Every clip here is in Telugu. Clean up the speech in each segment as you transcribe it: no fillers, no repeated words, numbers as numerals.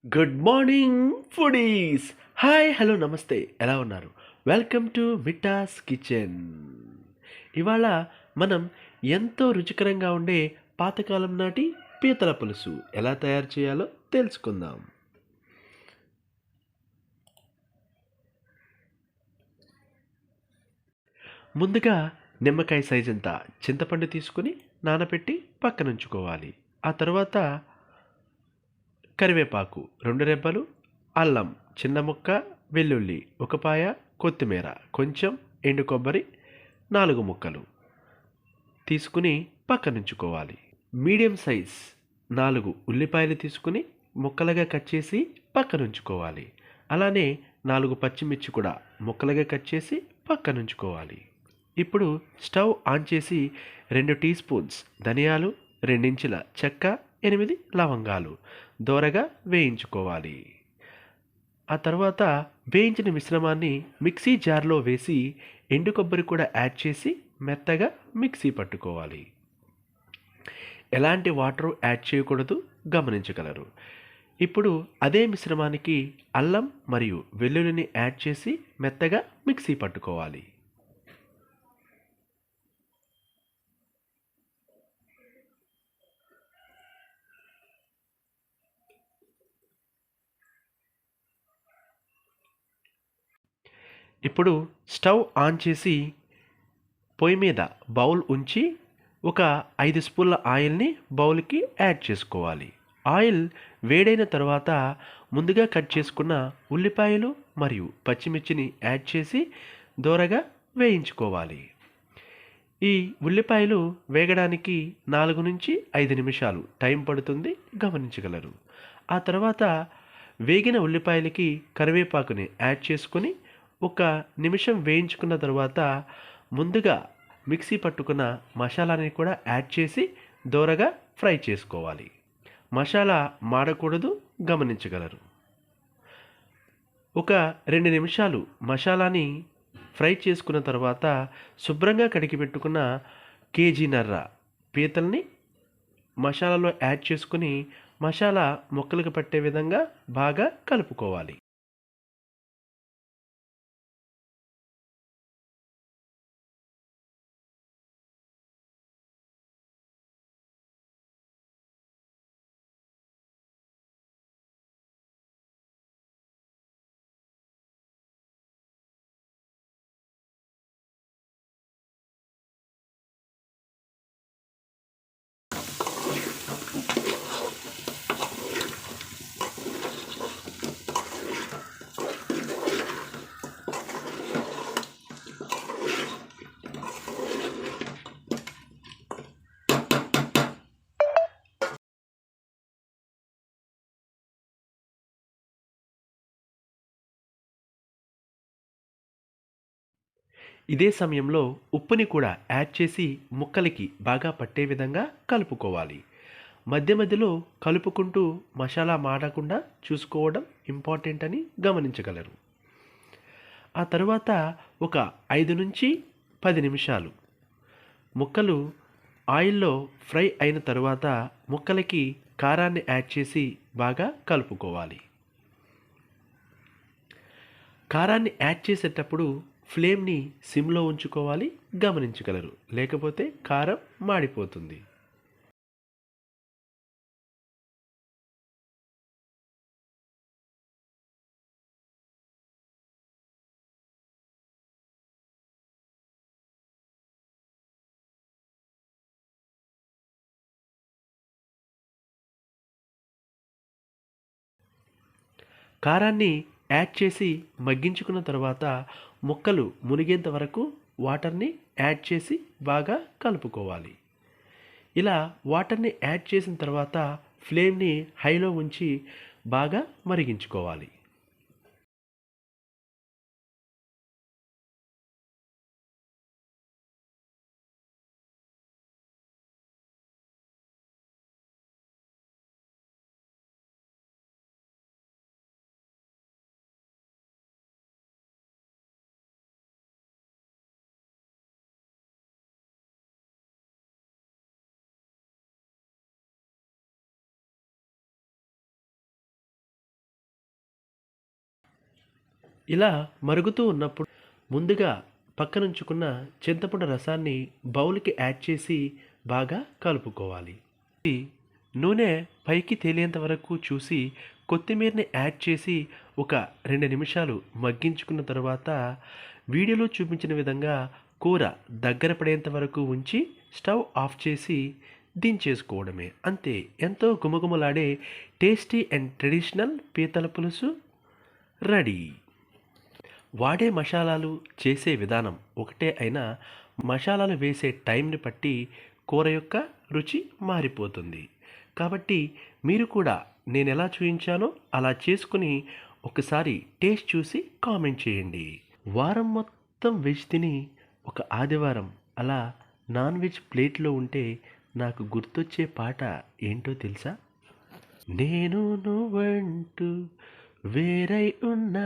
Good morning foodies. Hi, hello, నమస్తే. ఎలా ఉన్నారు? Welcome to Mita's kitchen. ఇవాళ మనం ఎంతో రుచికరంగా ఉండే పాతకాలం నాటి పీతల పులుసు ఎలా తయారు చేయాలో తెలుసుకుందాం. ముందుగా నిమ్మకాయ సైజంతా చింతపండు తీసుకుని నానబెట్టి పక్కనుంచుకోవాలి. ఆ తర్వాత కరివేపాకు 2 రెబ్బలు, అల్లం చిన్న ముక్క, వెల్లుల్లి ఒక పాయ, కొత్తిమీర కొంచెం, ఎండు కొబ్బరి 4 ముక్కలు తీసుకుని పక్కనుంచుకోవాలి. మీడియం సైజ్ 4 ఉల్లిపాయలు తీసుకుని ముక్కలుగా కట్ చేసి పక్కనుంచుకోవాలి. అలానే 4 పచ్చిమిర్చి కూడా ముక్కలుగా కట్ చేసి పక్కనుంచుకోవాలి. ఇప్పుడు స్టవ్ ఆన్ చేసి 2 టీ స్పూన్స్ ధనియాలు, 2 ఇంచుల చెక్క, 8 లవంగాలు దోరగా వేయించుకోవాలి. ఆ తర్వాత వేయించిన మిశ్రమాన్ని మిక్సీ జార్లో వేసి ఎండు కొబ్బరి కూడా యాడ్ చేసి మెత్తగా మిక్సీ పట్టుకోవాలి. ఎలాంటి వాటర్ యాడ్ చేయకూడదు, గమనించగలరు. ఇప్పుడు అదే మిశ్రమానికి అల్లం మరియు వెల్లుల్లిని యాడ్ చేసి మెత్తగా మిక్సీ పట్టుకోవాలి. ఇప్పుడు స్టవ్ ఆన్ చేసి పొయ్యి మీద బౌల్ ఉంచి ఒక 5 స్పూన్ల ఆయిల్ని బౌల్కి యాడ్ చేసుకోవాలి. ఆయిల్ వేడైన తర్వాత ముందుగా కట్ చేసుకున్న ఉల్లిపాయలు మరియు పచ్చిమిర్చిని యాడ్ చేసి దోరగా వేయించుకోవాలి. ఈ ఉల్లిపాయలు వేగడానికి 4 నుంచి 5 నిమిషాలు టైం పడుతుంది, గమనించగలరు. ఆ తర్వాత వేగిన ఉల్లిపాయలకి కరివేపాకుని యాడ్ చేసుకొని ఒక నిమిషం వేయించుకున్న తర్వాత ముందుగా మిక్సీ పట్టుకున్న మసాలాని కూడా యాడ్ చేసి దోరగా ఫ్రై చేసుకోవాలి. మసాలా మాడకూడదు, గమనించగలరు. ఒక 2 నిమిషాలు మసాలాని ఫ్రై చేసుకున్న తర్వాత శుభ్రంగా కడిగి పెట్టుకున్న కేజీన్నర పీతల్ని మసాలాలో యాడ్ చేసుకుని మసాలా ముక్కలకు పట్టే విధంగా బాగా కలుపుకోవాలి. ఇదే సమయంలో ఉప్పుని కూడా యాడ్ చేసి ముక్కలకి బాగా పట్టే విధంగా కలుపుకోవాలి. మధ్య మధ్యలో కలుపుకుంటూ మసాలా మాడకుండా చూసుకోవడం ఇంపార్టెంట్ అని గమనించగలరు. ఆ తరువాత ఒక 5 నుంచి 10 నిమిషాలు ముక్కలు ఆయిల్లో ఫ్రై అయిన తరువాత ముక్కలకి కారాన్ని యాడ్ చేసి బాగా కలుపుకోవాలి. కారాన్ని యాడ్ చేసేటప్పుడు ఫ్లేమ్ని సిమ్లో ఉంచుకోవాలి, గమనించగలరు. లేకపోతే కారం మాడిపోతుంది. కారాన్ని యాడ్ చేసి మగ్గించుకున్న తర్వాత ముక్కలు మునిగేంత వరకు వాటర్ని యాడ్ చేసి బాగా కలుపుకోవాలి. ఇలా వాటర్ని యాడ్ చేసిన తర్వాత ఫ్లేమ్ని హైలో ఉంచి బాగా మరిగించుకోవాలి. ఇలా మరుగుతూ ఉన్నప్పుడు ముందుగా పక్కనుంచుకున్న చింతపండు రసాన్ని బౌల్కి యాడ్ చేసి బాగా కలుపుకోవాలి. ఈ నూనె పైకి తేలేంత వరకు చూసి కొత్తిమీరని యాడ్ చేసి ఒక 2 నిమిషాలు మగ్గించుకున్న తర్వాత వీడియోలో చూపించిన విధంగా కూర దగ్గర పడేంత వరకు ఉంచి స్టవ్ ఆఫ్ చేసి దించేసుకోవడమే. అంతే, ఎంతో గుమగుమలాడే టేస్టీ అండ్ ట్రెడిషనల్ పీతల పులుసు రెడీ. వాడే మసాలాలు, చేసే విధానం ఒకటే అయినా మసాలాలు వేసే టైంని బట్టి కూర యొక్క రుచి మారిపోతుంది. కాబట్టి మీరు కూడా నేను ఎలా చూపించానో అలా చేసుకుని ఒకసారి టేస్ట్ చూసి కామెంట్ చేయండి. వారం మొత్తం వెజ్ తిని ఒక ఆదివారం అలా నాన్ వెజ్ ప్లేట్లో ఉంటే నాకు గుర్తొచ్చే పాట ఏంటో తెలుసా? నేను నువ్వంటూ వేరై ఉన్నా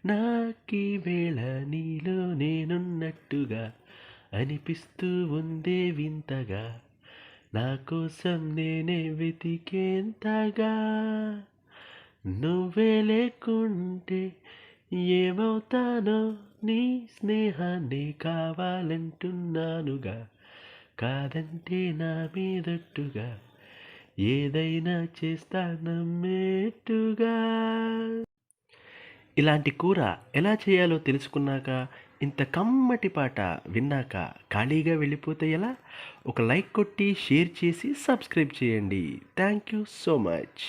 నాకీ వేళ నీలో నేనున్నట్టుగా అనిపిస్తూ ఉందే వింతగా, నా కోసం నేనే వెతికేంతగా, నువ్వే లేకుంటే ఏమవుతానో నీ స్నేహాన్ని కావాలంటున్నానుగా, కాదంటే నా మీదట్టుగా ఏదైనా చేస్తా నమ్మేట్టుగా. ఇలాంటి కూర ఎలా చేయాలో తెలుసుకున్నాక, ఇంత కమ్మటి పాట విన్నాక ఖాళీగా వెళ్ళిపోతే ఎలా? ఒక లైక్ కొట్టి షేర్ చేసి సబ్స్క్రైబ్ చేయండి. Thank you so much.